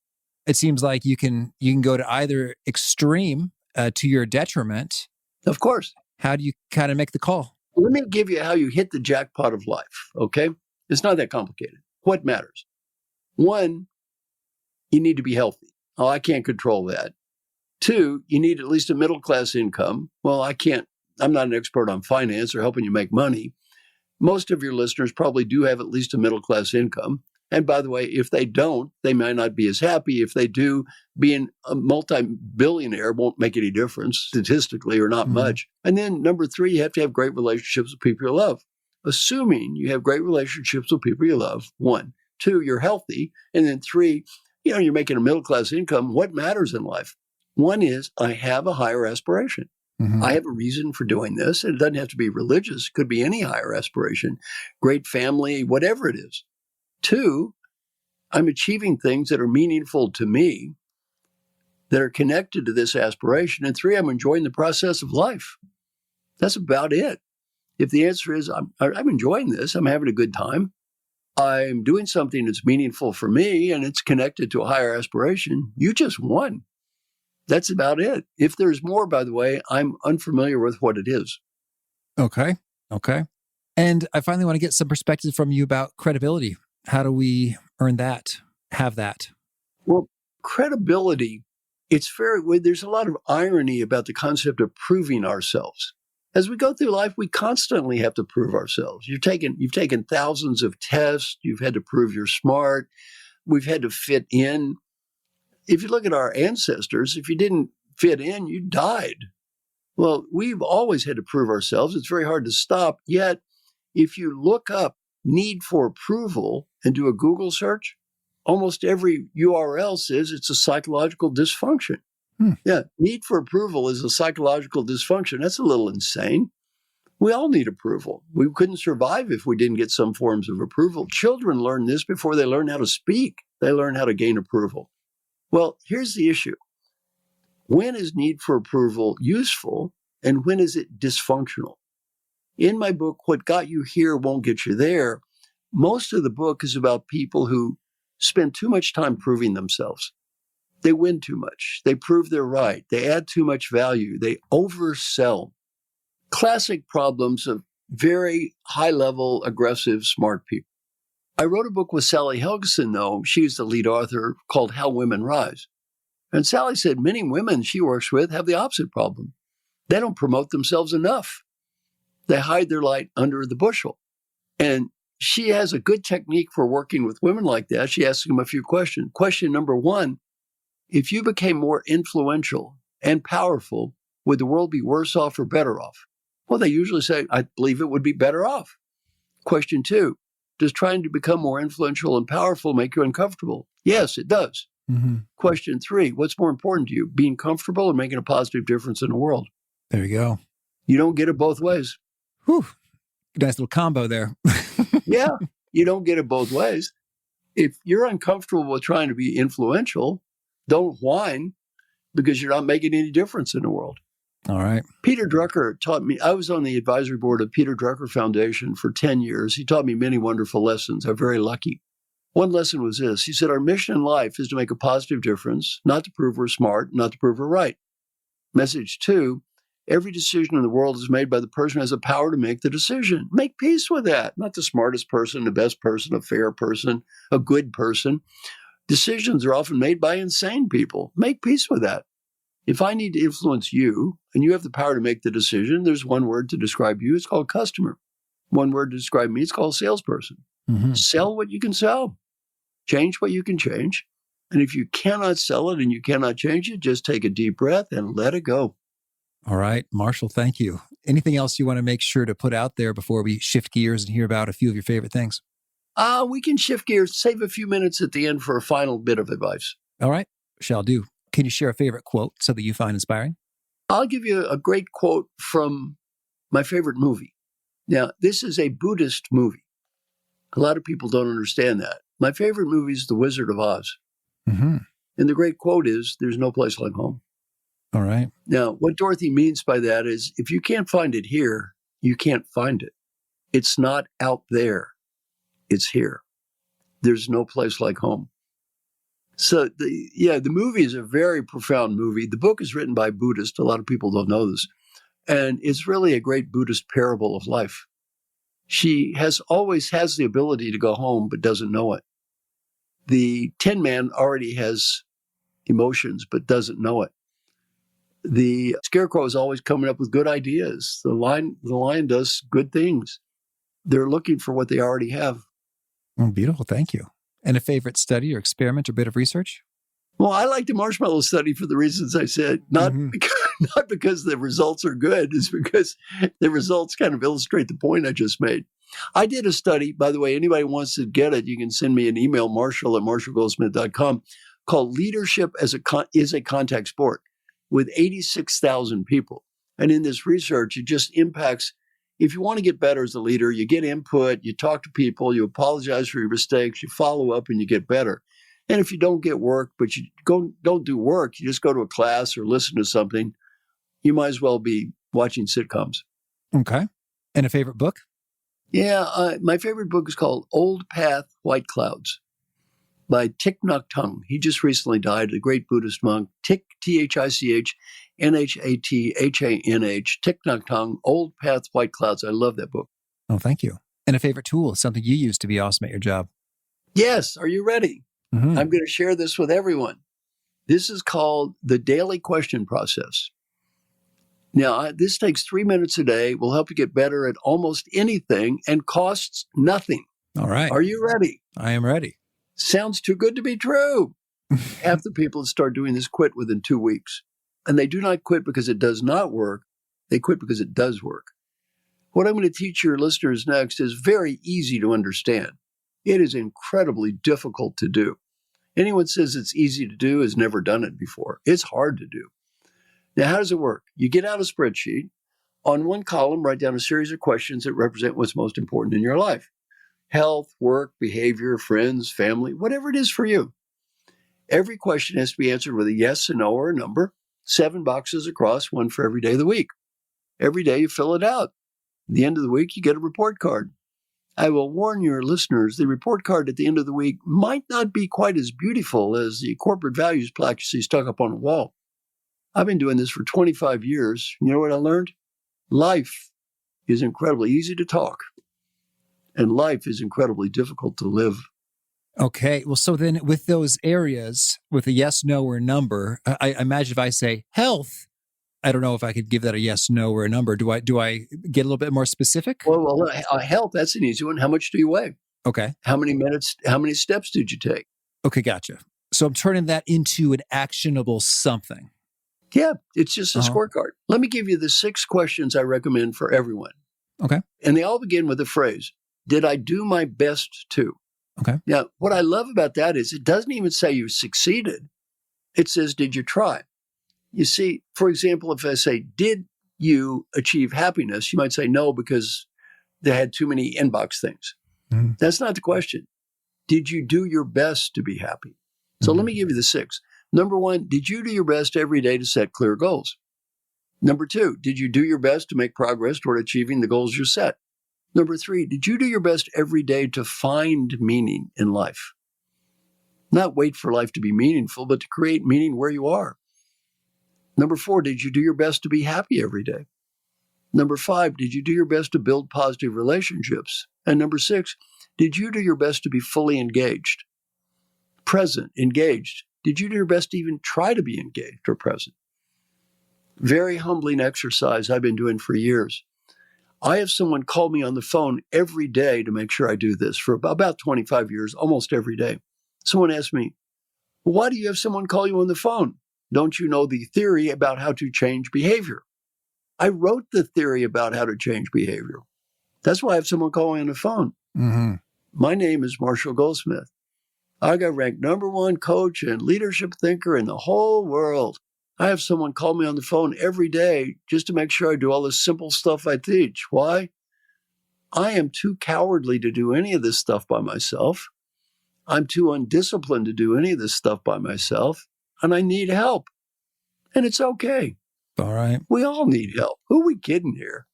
It seems like you can go to either extreme to your detriment. Of course. How do you kind of make the call? Let me give you how you hit the jackpot of life, okay? It's not that complicated. What matters? 1, you need to be healthy. Oh, I can't control that. 2, you need at least a middle-class income. Well, I'm not an expert on finance or helping you make money. Most of your listeners probably do have at least a middle-class income. And by the way, if they don't, they might not be as happy. If they do, being a multi-billionaire won't make any difference statistically or not much. And then number 3, you have to have great relationships with people you love. Assuming you have great relationships with people you love, 1. 2, you're healthy. And then 3, you're making a middle-class income. What matters in life? 1 is I have a higher aspiration. Mm-hmm. I have a reason for doing this. And it doesn't have to be religious. It could be any higher aspiration, great family, whatever it is. 2, I'm achieving things that are meaningful to me, that are connected to this aspiration. And 3, I'm enjoying the process of life. That's about it. If the answer is I'm enjoying this, I'm having a good time, I'm doing something that's meaningful for me and it's connected to a higher aspiration, you just won. That's about it. If there's more, by the way, I'm unfamiliar with what it is. Okay. And I finally want to get some perspective from you about credibility. How do we earn that, have that? Well, credibility, there's a lot of irony about the concept of proving ourselves. As we go through life, we constantly have to prove ourselves. You've taken thousands of tests. You've had to prove you're smart. We've had to fit in. If you look at our ancestors, if you didn't fit in, you died. Well, we've always had to prove ourselves. It's very hard to stop. Yet, if you look up need for approval and do a Google search, almost every URL says it's a psychological dysfunction. Yeah, need for approval is a psychological dysfunction. That's a little insane. We all need approval. We couldn't survive if we didn't get some forms of approval. Children learn this before they learn how to speak. They learn how to gain approval. Well, here's the issue. When is need for approval useful, and when is it dysfunctional? In my book, What Got You Here Won't Get You There, most of the book is about people who spend too much time proving themselves. They win too much. They prove they're right. They add too much value. They oversell. Classic problems of very high-level, aggressive, smart people. I wrote a book with Sally Helgeson, though. She's the lead author, called How Women Rise. And Sally said many women she works with have the opposite problem. They don't promote themselves enough. They hide their light under the bushel. And she has a good technique for working with women like that. She asks them a few questions. Question number one, if you became more influential and powerful, would the world be worse off or better off? Well, they usually say, I believe it would be better off. Question two, does trying to become more influential and powerful make you uncomfortable? Yes, it does. Mm-hmm. Question three, what's more important to you, being comfortable or making a positive difference in the world? There you go. You don't get it both ways. Whew. Nice little combo there. Yeah, you don't get it both ways. If you're uncomfortable with trying to be influential, don't whine because you're not making any difference in the world. All right. Peter Drucker taught me, I was on the advisory board of Peter Drucker Foundation for 10 years. He taught me many wonderful lessons. I'm very lucky. One lesson was this. He said, our mission in life is to make a positive difference, not to prove we're smart, not to prove we're right. Message two, every decision in the world is made by the person who has the power to make the decision. Make peace with that. Not the smartest person, the best person, a fair person, a good person. Decisions are often made by insane people. Make peace with that. If I need to influence you and you have the power to make the decision, there's one word to describe you. It's called customer. One word to describe me. It's called salesperson. Mm-hmm. Sell what you can sell. Change what you can change. And if you cannot sell it and you cannot change it, just take a deep breath and let it go. All right, Marshall, thank you. Anything else you want to make sure to put out there before we shift gears and hear about a few of your favorite things? We can shift gears, save a few minutes at the end for a final bit of advice. All right, shall do. Can you share a favorite quote, something you find inspiring? I'll give you a great quote from my favorite movie. Now, this is a Buddhist movie. A lot of people don't understand that. My favorite movie is The Wizard of Oz. Mm-hmm. And the great quote is, there's no place like home. All right. Now, what Dorothy means by that is, if you can't find it here, you can't find it. It's not out there. It's here. There's no place like home. So, the movie is a very profound movie. The book is written by Buddhists. A lot of people don't know this. And it's really a great Buddhist parable of life. She always has the ability to go home, but doesn't know it. The Tin Man already has emotions, but doesn't know it. The Scarecrow is always coming up with good ideas. The lion does good things. They're looking for what they already have. Oh, beautiful. Thank you. And a favorite study or experiment or bit of research? Well, I like the marshmallow study for the reasons I said, not because the results are good, it's because the results kind of illustrate the point I just made. I did a study, by the way, anybody wants to get it, you can send me an email, marshall@marshallgoldsmith.com, called Leadership is a Contact Sport, with 86,000 people. And in this research, it just impacts, if you want to get better as a leader, you get input, you talk to people, you apologize for your mistakes, you follow up, and you get better. And if you don't get work, but you don't do work, you just go to a class or listen to something, you might as well be watching sitcoms. Okay. And a favorite book? Yeah, my favorite book is called Old Path, White Clouds by Thich Nhat Hanh. He just recently died, a great Buddhist monk. Thich, T-H-I-C-H, N-H-A-T-H-A-N-H, Thich Nhat Hanh, Old Path, White Clouds. I love that book. Oh, thank you. And a favorite tool, something you use to be awesome at your job? Yes. Are you ready? Mm-hmm. I'm going to share this with everyone. This is called the daily question process. Now, this takes 3 minutes a day, will help you get better at almost anything, and costs nothing. All right. Are you ready? I am ready. Sounds too good to be true. Half the people that start doing this quit within 2 weeks. And they do not quit because it does not work. They quit because it does work. What I'm going to teach your listeners next is very easy to understand. It is incredibly difficult to do. Anyone says it's easy to do has never done it before. It's hard to do. Now, how does it work? You get out a spreadsheet. On one column, write down a series of questions that represent what's most important in your life. Health, work, behavior, friends, family, whatever it is for you. Every question has to be answered with a yes, a no, or a number. 7 boxes across, one for every day of the week. Every day you fill it out. At the end of the week, you get a report card. I will warn your listeners, the report card at the end of the week might not be quite as beautiful as the corporate values plaque you see stuck up on a wall. I've been doing this for 25 years. You know what I learned? Life is incredibly easy to talk, and life is incredibly difficult to live. Okay. Well, so then with those areas, with a yes, no, or number, I imagine if I say health, I don't know if I could give that a yes, no, or a number. Do I get a little bit more specific? Well, health, that's an easy one. How much do you weigh? Okay. How many minutes, how many steps did you take? Okay, gotcha. So I'm turning that into an actionable something. Yeah, it's just a scorecard. Let me give you the 6 questions I recommend for everyone. Okay. And they all begin with the phrase, did I do my best to? Okay. Now, what I love about that is it doesn't even say you succeeded. It says, did you try? You see, for example, if I say, did you achieve happiness? You might say no, because they had too many inbox things. Mm-hmm. That's not the question. Did you do your best to be happy? So let me give you the 6. Number 1, did you do your best every day to set clear goals? Number 2, did you do your best to make progress toward achieving the goals you set? Number 3, did you do your best every day to find meaning in life? Not wait for life to be meaningful, but to create meaning where you are. Number 4, did you do your best to be happy every day? Number 5, did you do your best to build positive relationships? And number 6, did you do your best to be fully engaged? Present, engaged. Did you do your best to even try to be engaged or present? Very humbling exercise I've been doing for years. I have someone call me on the phone every day to make sure I do this for about 25 years, almost every day. Someone asked me, why do you have someone call you on the phone? Don't you know the theory about how to change behavior? I wrote the theory about how to change behavior. That's why I have someone call me on the phone. Mm-hmm. My name is Marshall Goldsmith. I got ranked #1 coach and leadership thinker in the whole world. I have someone call me on the phone every day just to make sure I do all the simple stuff I teach. Why? I am too cowardly to do any of this stuff by myself. I'm too undisciplined to do any of this stuff by myself, and I need help. And it's okay. All right. We all need help. Who are we kidding here?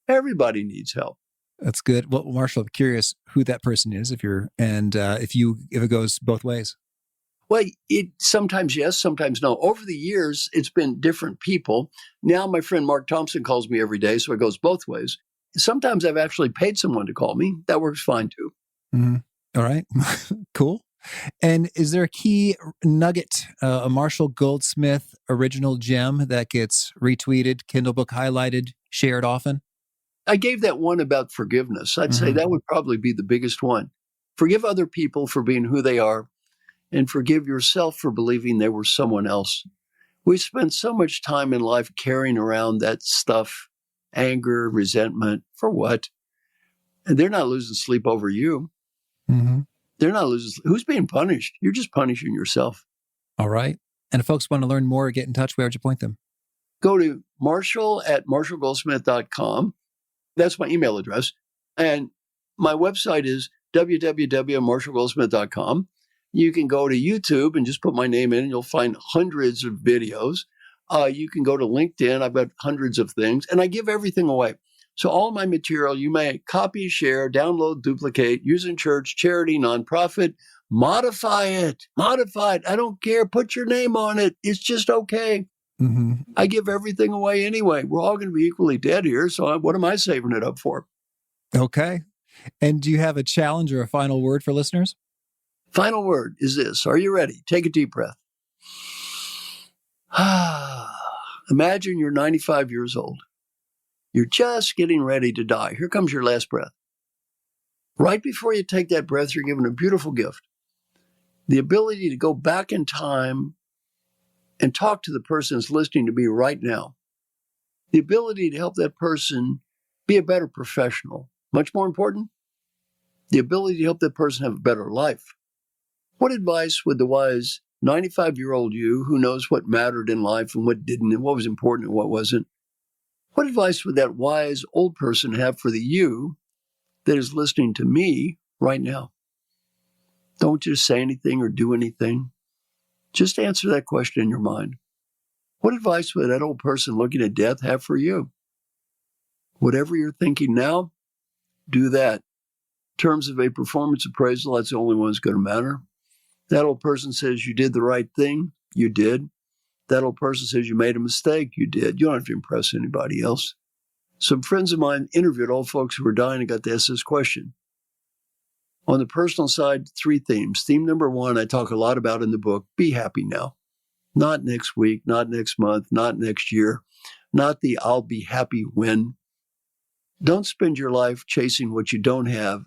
Everybody needs help. That's good. Well, Marshall, I'm curious who that person is, if it goes both ways. Well, it sometimes yes, sometimes no. Over the years, it's been different people. Now my friend Mark Thompson calls me every day, so it goes both ways. Sometimes I've actually paid someone to call me. That works fine too. Mm-hmm. All right. Cool. And is there a key nugget, a Marshall Goldsmith original gem that gets retweeted, Kindle book highlighted, shared often? I gave that one about forgiveness. I'd say that would probably be the biggest one. Forgive other people for being who they are, and forgive yourself for believing they were someone else. We spend so much time in life carrying around that stuff, anger, resentment, for what? And they're not losing sleep over you. Mm-hmm. They're not losing sleep. Who's being punished? You're just punishing yourself. All right. And if folks want to learn more or get in touch, where would you point them? Go to marshall@marshallgoldsmith.com. That's my email address. And my website is www.marshallgoldsmith.com. You can go to YouTube and just put my name in, and you'll find hundreds of videos. You can go to LinkedIn. I've got hundreds of things, and I give everything away. So all my material, you may copy, share, download, duplicate, use in church, charity, nonprofit, modify it. I don't care. Put your name on it. It's just okay. Mm-hmm. I give everything away anyway. We're all going to be equally dead here. So what am I saving it up for? Okay. And do you have a challenge or a final word for listeners? Final word is this. Are you ready? Take a deep breath. Imagine you're 95 years old. You're just getting ready to die. Here comes your last breath. Right before you take that breath, you're given a beautiful gift. The ability to go back in time and talk to the person that's listening to me right now. The ability to help that person be a better professional. Much more important, the ability to help that person have a better life. What advice would the wise 95-year-old you, who knows what mattered in life and what didn't, and what was important and what wasn't, what advice would that wise old person have for the you that is listening to me right now? Don't just say anything or do anything. Just answer that question in your mind. What advice would that old person looking at death have for you? Whatever you're thinking now, do that. In terms of a performance appraisal, that's the only one that's going to matter. That old person says you did the right thing, you did. That old person says you made a mistake, you did. You don't have to impress anybody else. Some friends of mine interviewed old folks who were dying and got to ask this question. On the personal side, 3 themes. Theme number 1, I talk a lot about in the book, be happy now. Not next week, not next month, not next year, not the I'll be happy when. Don't spend your life chasing what you don't have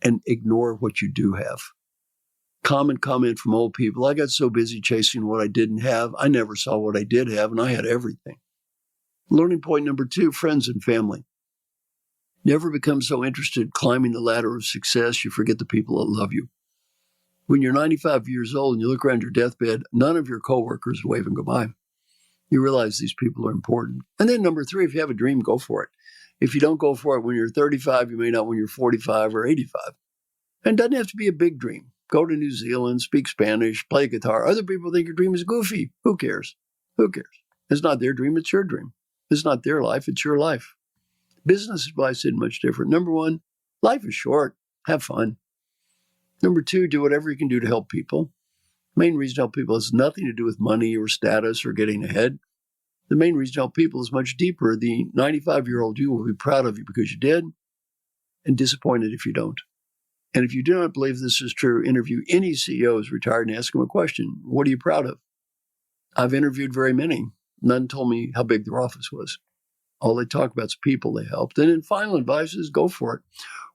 and ignore what you do have. Common comment from old people, I got so busy chasing what I didn't have, I never saw what I did have, and I had everything. Learning point number 2, friends and family. Never become so interested climbing the ladder of success you forget the people that love you. When you're 95 years old and you look around your deathbed, none of your coworkers wave and goodbye. You realize these people are important. And then number 3, if you have a dream, go for it. If you don't go for it when you're 35, you may not when you're 45 or 85. And it doesn't have to be a big dream. Go to New Zealand, speak Spanish, play guitar. Other people think your dream is goofy. Who cares? Who cares? It's not their dream, it's your dream. It's not their life, it's your life. Business advice isn't much different. Number 1, life is short. Have fun. Number 2, do whatever you can do to help people. The main reason to help people has nothing to do with money or status or getting ahead. The main reason to help people is much deeper. The 95-year-old you will be proud of you because you did and disappointed if you don't. And if you do not believe this is true, interview any CEO who's retired and ask them a question. What are you proud of? I've interviewed very many. None told me how big their office was. All they talk about is people they helped. And then final advice is go for it.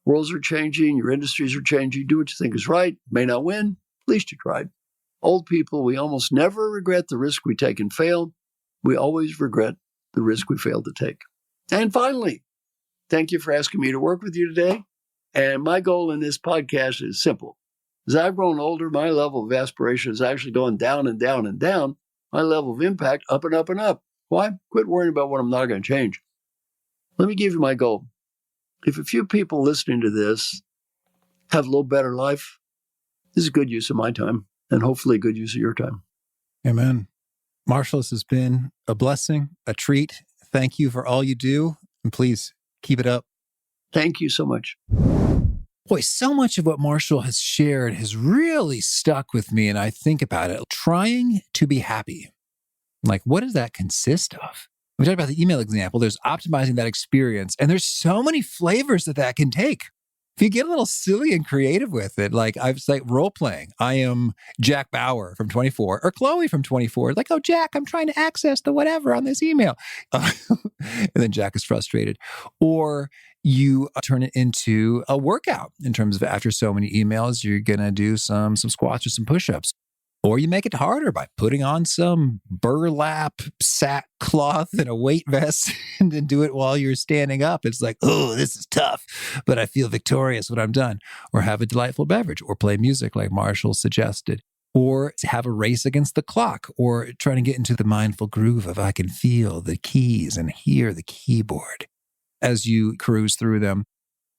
Worlds are changing. Your industries are changing. Do what you think is right. May not win. At least you tried. Old people, we almost never regret the risk we take and fail. We always regret the risk we failed to take. And finally, thank you for asking me to work with you today. And my goal in this podcast is simple. As I've grown older, my level of aspiration is actually going down and down and down. My level of impact up and up and up. Why? Quit worrying about what I'm not going to change. Let me give you my goal. If a few people listening to this have a little better life, this is good use of my time and hopefully good use of your time. Amen. Marshall, this has been a blessing, a treat. Thank you for all you do. And please keep it up. Thank you so much. Boy, so much of what Marshall has shared has really stuck with me. And I think about it, trying to be happy. Like, what does that consist of? We talked about the email example. There's optimizing that experience. And there's so many flavors that can take. If you get a little silly and creative with it, like I was like role playing. I am Jack Bauer from 24 or Chloe from 24. Like, oh, Jack, I'm trying to access the whatever on this email. And then Jack is frustrated. Or you turn it into a workout in terms of after so many emails, you're going to do some squats or some push-ups. Or you make it harder by putting on some burlap sackcloth and a weight vest and then do it while you're standing up. It's like, oh, this is tough, but I feel victorious when I'm done. Or have a delightful beverage or play music like Marshall suggested. Or have a race against the clock or trying to get into the mindful groove of I can feel the keys and hear the keyboard as you cruise through them.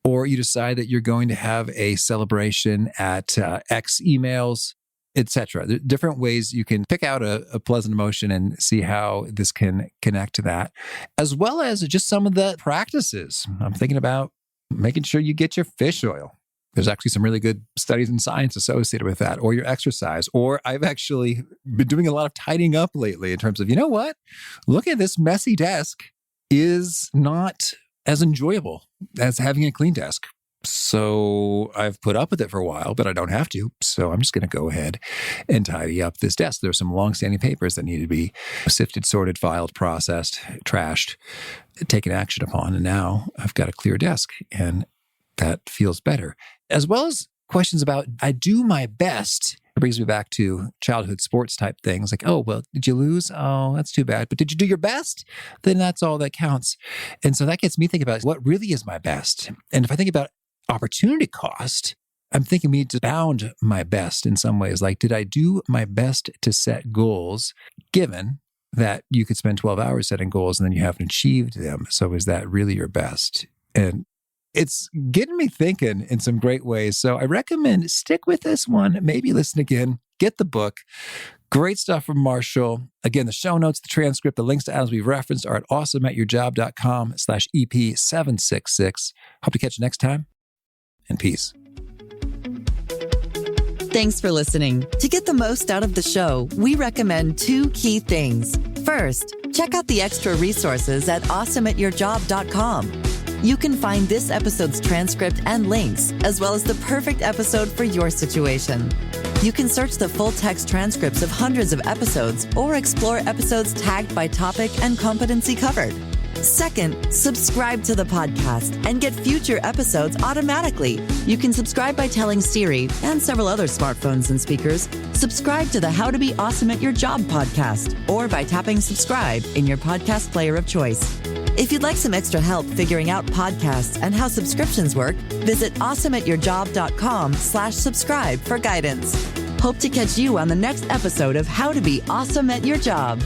Or you decide that you're going to have a celebration at X emails, etc. There are different ways you can pick out a pleasant emotion and see how this can connect to that, as well as just some of the practices. I'm thinking about making sure you get your fish oil. There's actually some really good studies in science associated with that, or your exercise. Or I've actually been doing a lot of tidying up lately in terms of, you know what? Look at this messy desk is not as enjoyable as having a clean desk. So I've put up with it for a while, but I don't have to. So I'm just going to go ahead and tidy up this desk. There's some longstanding papers that need to be sifted, sorted, filed, processed, trashed, taken action upon. And now I've got a clear desk and that feels better. As well as questions about, I do my best. It brings me back to childhood sports type things like, oh, well, did you lose? Oh, that's too bad. But did you do your best? Then that's all that counts. And so that gets me thinking about what really is my best. And if I think about opportunity cost, I'm thinking we need to bound my best in some ways. Like, did I do my best to set goals, given that you could spend 12 hours setting goals and then you haven't achieved them? So is that really your best? And it's getting me thinking in some great ways. So I recommend stick with this one, maybe listen again, get the book, Great stuff from Marshall. Again, the show notes, the transcript, the links to items we've referenced are at awesomeatyourjob.com/EP766. Hope to catch you next time, and peace. Thanks for listening. To get the most out of the show, we recommend 2 key things. First, check out the extra resources at awesomeatyourjob.com. You can find this episode's transcript and links, as well as the perfect episode for your situation. You can search the full-text transcripts of hundreds of episodes or explore episodes tagged by topic and competency covered. Second, subscribe to the podcast and get future episodes automatically. You can subscribe by telling Siri and several other smartphones and speakers, subscribe to the How to Be Awesome at Your Job podcast, or by tapping subscribe in your podcast player of choice. If you'd like some extra help figuring out podcasts and how subscriptions work, visit awesomeatyourjob.com/subscribe for guidance. Hope to catch you on the next episode of How to Be Awesome at Your Job.